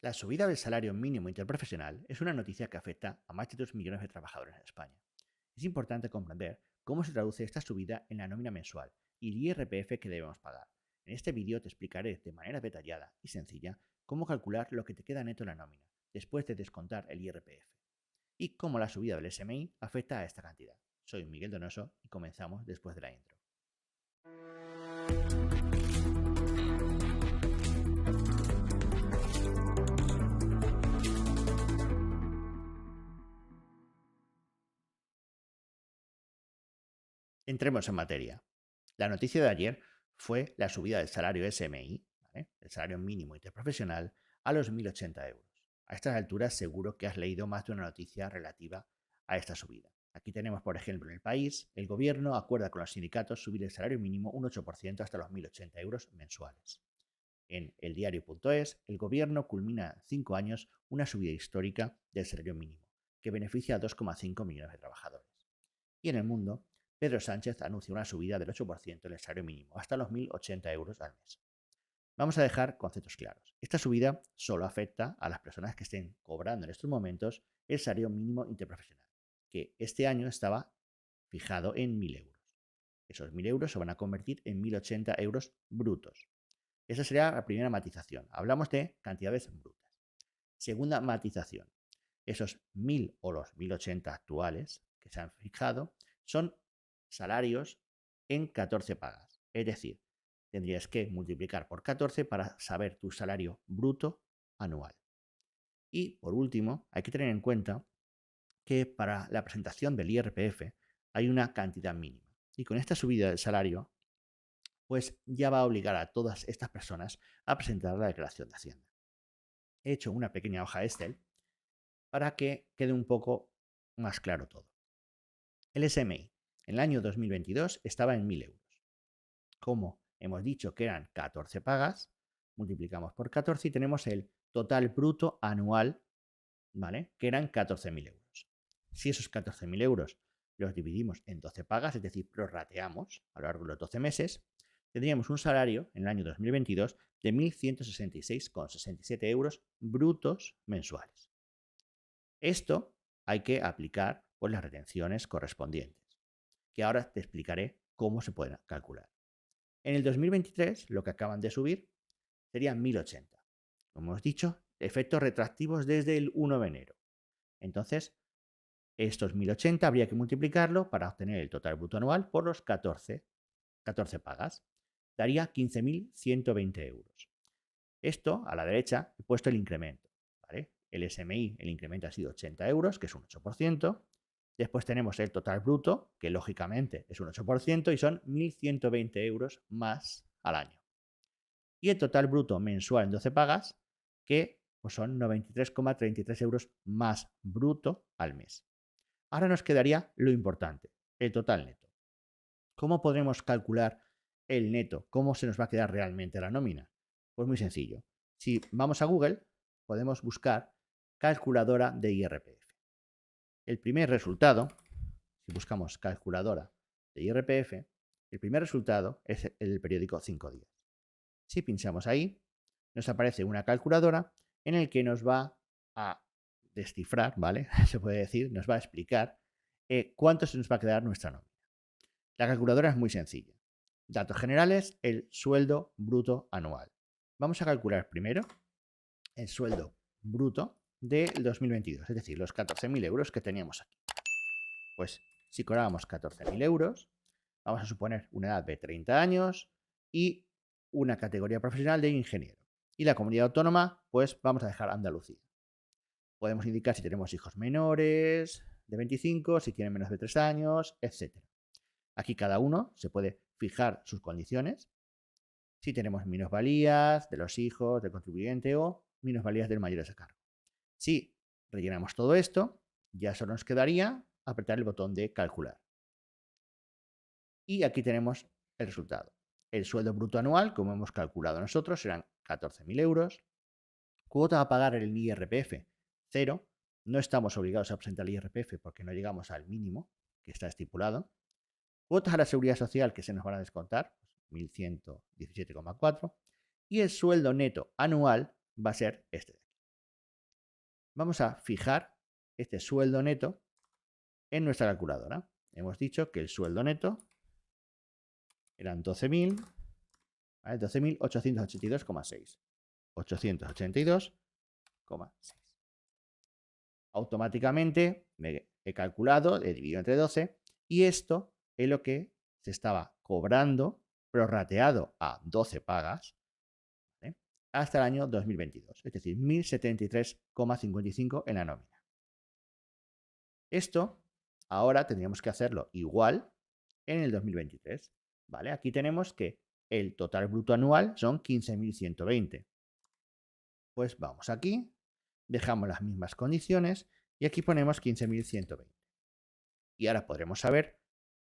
La subida del salario mínimo interprofesional es una noticia que afecta a más de 2 millones de trabajadores en España. Es importante comprender cómo se traduce esta subida en la nómina mensual y el IRPF que debemos pagar. En este vídeo te explicaré de manera detallada y sencilla cómo calcular lo que te queda neto en la nómina, después de descontar el IRPF, y cómo la subida del SMI afecta a esta cantidad. Soy Miguel Donoso y comenzamos después de la intro. Entremos en materia. La noticia de ayer fue la subida del salario SMI, ¿vale? El salario mínimo interprofesional, a los 1.080 euros. A estas alturas seguro que has leído más de una noticia relativa a esta subida. Aquí tenemos, por ejemplo, en El País, el gobierno acuerda con los sindicatos subir el salario mínimo un 8% hasta los 1.080 euros mensuales. En eldiario.es, el gobierno culmina en 5 años una subida histórica del salario mínimo, que beneficia a 2,5 millones de trabajadores. Y en El Mundo, Pedro Sánchez anuncia una subida del 8% en el salario mínimo, hasta los 1.080 euros al mes. Vamos a dejar conceptos claros. Esta subida solo afecta a las personas que estén cobrando en estos momentos el salario mínimo interprofesional, que este año estaba fijado en 1.000 euros. Esos 1.000 euros se van a convertir en 1.080 euros brutos. Esa sería la primera matización. Hablamos de cantidades brutas. Segunda matización. Esos 1.000 o los 1.080 actuales que se han fijado son salarios en 14 pagas. Es decir, tendrías que multiplicar por 14 para saber tu salario bruto anual. Y por último, hay que tener en cuenta que para la presentación del IRPF hay una cantidad mínima. Y con esta subida del salario, pues ya va a obligar a todas estas personas a presentar la declaración de Hacienda. He hecho una pequeña hoja Excel para que quede un poco más claro todo. El SMI en el año 2022 estaba en 1.000 euros. Como hemos dicho que eran 14 pagas, multiplicamos por 14 y tenemos el total bruto anual, ¿vale? Que eran 14.000 euros. Si esos 14.000 euros los dividimos en 12 pagas, es decir, prorrateamos a lo largo de los 12 meses, tendríamos un salario en el año 2022 de 1.166,67 euros brutos mensuales. Esto hay que aplicar pues, las retenciones correspondientes, que ahora te explicaré cómo se pueden calcular. En el 2023, lo que acaban de subir serían 1.080. Como hemos dicho, efectos retroactivos desde el 1 de enero. Entonces, estos 1.080 habría que multiplicarlo para obtener el total bruto anual por los 14 pagas. Daría 15.120 euros. Esto, a la derecha, he puesto el incremento. ¿Vale? El SMI, el incremento ha sido 80 euros, que es un 8%. Después tenemos el total bruto, que lógicamente es un 8%, y son 1.120 euros más al año. Y el total bruto mensual en 12 pagas, que pues son 93,33 euros más bruto al mes. Ahora nos quedaría lo importante, el total neto. ¿Cómo podremos calcular el neto? ¿Cómo se nos va a quedar realmente la nómina? Pues muy sencillo. Si vamos a Google, podemos buscar calculadora de IRPF. El primer resultado, si buscamos calculadora de IRPF, el primer resultado es el periódico 5 días. Si pinchamos ahí, nos aparece una calculadora en el que nos va a descifrar, ¿vale? Se puede decir, nos va a explicar cuánto se nos va a quedar nuestra nómina. La calculadora es muy sencilla. Datos generales, el sueldo bruto anual. Vamos a calcular primero el sueldo bruto del 2022, es decir, los 14.000 euros que teníamos aquí. Pues si cobrábamos 14.000 euros, vamos a suponer una edad de 30 años y una categoría profesional de ingeniero. Y la comunidad autónoma, pues vamos a dejar Andalucía. Podemos indicar si tenemos hijos menores de 25, si tienen menos de 3 años, etc. Aquí cada uno se puede fijar sus condiciones. Si tenemos minusvalías de los hijos, del contribuyente o minusvalías del mayor a cargo. Si rellenamos todo esto, ya solo nos quedaría apretar el botón de calcular. Y aquí tenemos el resultado. El sueldo bruto anual, como hemos calculado nosotros, serán 14.000 euros. Cuota a pagar el IRPF, 0. No estamos obligados a presentar el IRPF porque no llegamos al mínimo que está estipulado. Cuotas a la seguridad social que se nos van a descontar, 1.117,4. Y el sueldo neto anual va a ser este de aquí. vamos a fijar este sueldo neto en nuestra calculadora. Hemos dicho que el sueldo neto eran 12.000, ¿vale? 12.882,6. 882,6. Automáticamente me he calculado, he dividido entre 12 y esto es lo que se estaba cobrando prorrateado a 12 pagas, ¿vale? Hasta el año 2022, es decir, 1.073,55 en la nómina. Esto ahora tendríamos que hacerlo igual en el 2023, ¿vale? Aquí tenemos que el total bruto anual son 15.120. Pues vamos aquí, dejamos las mismas condiciones y aquí ponemos 15.120. Y ahora podremos saber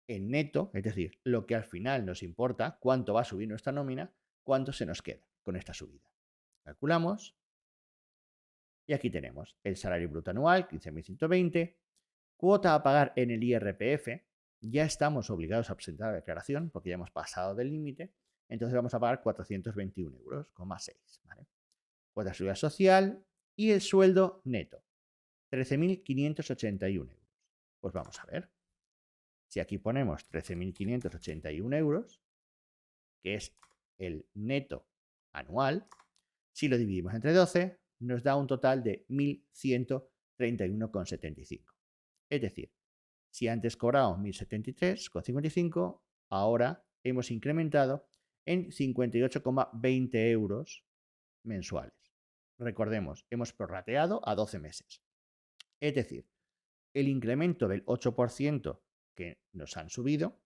en neto, es decir, lo que al final nos importa, cuánto va a subir nuestra nómina, cuánto se nos queda con esta subida. Calculamos y aquí tenemos el salario bruto anual, 15.120, cuota a pagar en el IRPF, ya estamos obligados a presentar la declaración porque ya hemos pasado del límite, entonces vamos a pagar 421,6 euros, ¿vale? Cuota de seguridad social y el sueldo neto, 13.581 euros. Pues vamos a ver. Si aquí ponemos 13.581 euros, que es el neto anual, si lo dividimos entre 12, nos da un total de 1.131,75. Es decir, si antes cobrábamos 1.073,55, ahora hemos incrementado en 58,20 euros mensuales. Recordemos, hemos prorrateado a 12 meses. Es decir, el incremento del 8% que nos han subido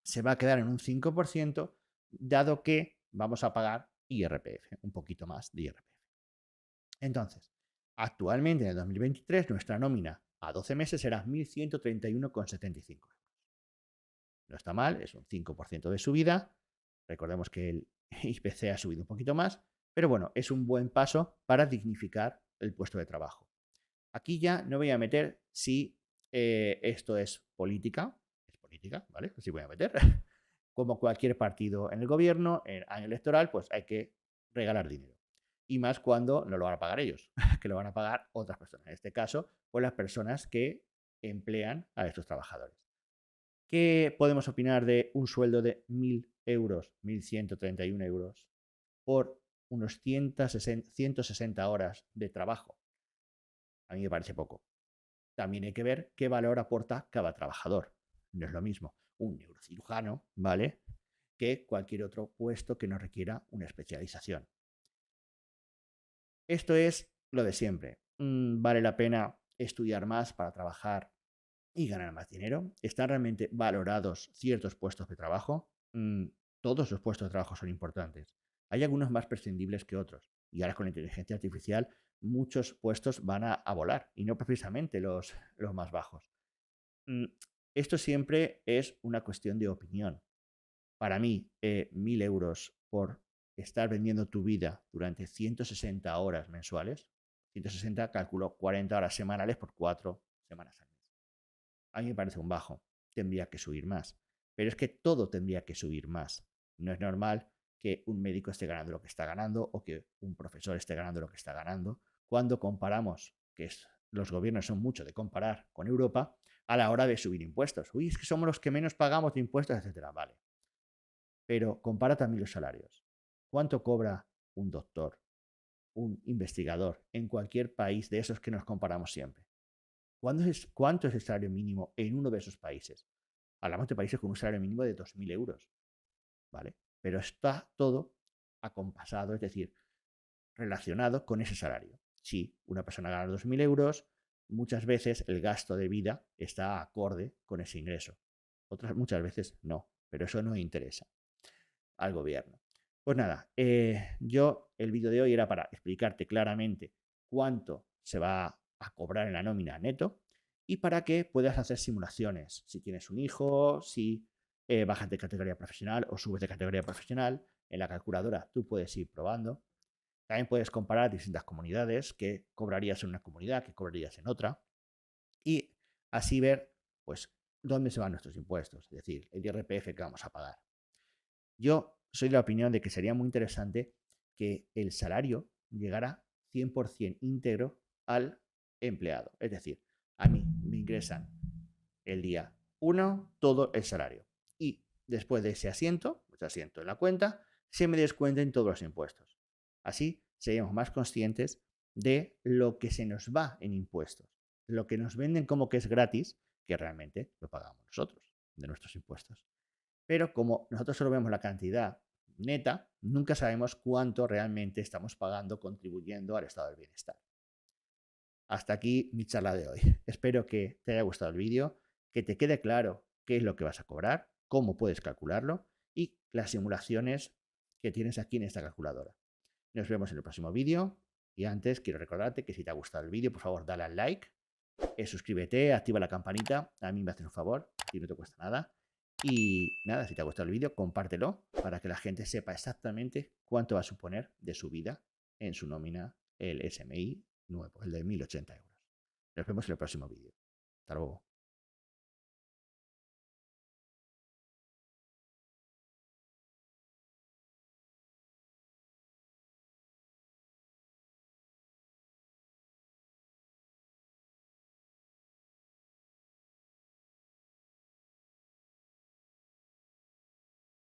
se va a quedar en un 5%, dado que vamos a pagar IRPF, un poquito más de IRPF. Entonces, actualmente en el 2023 nuestra nómina a 12 meses será 1.131,75 euros. No está mal, es un 5% de subida. Recordemos que el IPC ha subido un poquito más, pero bueno, es un buen paso para dignificar el puesto de trabajo. Aquí ya no voy a meter si esto es política, ¿vale? Así voy a meter. Como cualquier partido en el gobierno, en año electoral, pues hay que regalar dinero. Y más cuando no lo van a pagar ellos, que lo van a pagar otras personas. En este caso, pues las personas que emplean a estos trabajadores. ¿Qué podemos opinar de un sueldo de 1.000 euros, 1.131 euros, por unos 160 horas de trabajo? A mí me parece poco. También hay que ver qué valor aporta cada trabajador. No es lo mismo un neurocirujano, ¿vale?, que cualquier otro puesto que no requiera una especialización. Esto es lo de siempre. ¿Vale la pena estudiar más para trabajar y ganar más dinero? ¿Están realmente valorados ciertos puestos de trabajo? Todos los puestos de trabajo son importantes. Hay algunos más prescindibles que otros. Y ahora con la inteligencia artificial muchos puestos van a volar y no precisamente los más bajos. Esto siempre es una cuestión de opinión. Para mí, 1.000 euros por estar vendiendo tu vida durante 160 horas mensuales, 160, calculo 40 horas semanales por 4 semanas al mes. A mí me parece un bajo, tendría que subir más. Pero es que todo tendría que subir más. No es normal que un médico esté ganando lo que está ganando o que un profesor esté ganando lo que está ganando cuando comparamos, los gobiernos son mucho de comparar con Europa a la hora de subir impuestos. Uy, es que somos los que menos pagamos de impuestos, etcétera. Vale. Pero compara también los salarios. ¿Cuánto cobra un doctor, un investigador en cualquier país de esos que nos comparamos siempre? ¿Cuánto es el salario mínimo en uno de esos países? Hablamos de países con un salario mínimo de 2.000 euros, ¿vale? Pero está todo acompasado, es decir, relacionado con ese salario. Si una persona gana 2.000 euros, muchas veces el gasto de vida está acorde con ese ingreso. Otras muchas veces no, pero eso no interesa al gobierno. Pues nada, el vídeo de hoy era para explicarte claramente cuánto se va a cobrar en la nómina neto y para que puedas hacer simulaciones. Si tienes un hijo, si bajas de categoría profesional o subes de categoría profesional, en la calculadora tú puedes ir probando. También puedes comparar distintas comunidades, qué cobrarías en una comunidad, qué cobrarías en otra, y así ver, pues, dónde se van nuestros impuestos, es decir, el IRPF que vamos a pagar. Yo soy de la opinión de que sería muy interesante que el salario llegara 100% íntegro al empleado. Es decir, a mí me ingresan el día 1 todo el salario y después de ese asiento en la cuenta, se me descuenten todos los impuestos. Así seríamos más conscientes de lo que se nos va en impuestos, lo que nos venden como que es gratis, que realmente lo pagamos nosotros de nuestros impuestos. Pero como nosotros solo vemos la cantidad neta, nunca sabemos cuánto realmente estamos pagando contribuyendo al estado del bienestar. Hasta aquí mi charla de hoy. Espero que te haya gustado el vídeo, que te quede claro qué es lo que vas a cobrar, cómo puedes calcularlo y las simulaciones que tienes aquí en esta calculadora. Nos vemos en el próximo vídeo y antes quiero recordarte que si te ha gustado el vídeo, por favor dale al like, suscríbete, activa la campanita, a mí me haces un favor y no te cuesta nada. Y nada, si te ha gustado el vídeo, compártelo para que la gente sepa exactamente cuánto va a suponer de su vida en su nómina el SMI nuevo, el de 1080 euros. Nos vemos en el próximo vídeo. Hasta luego.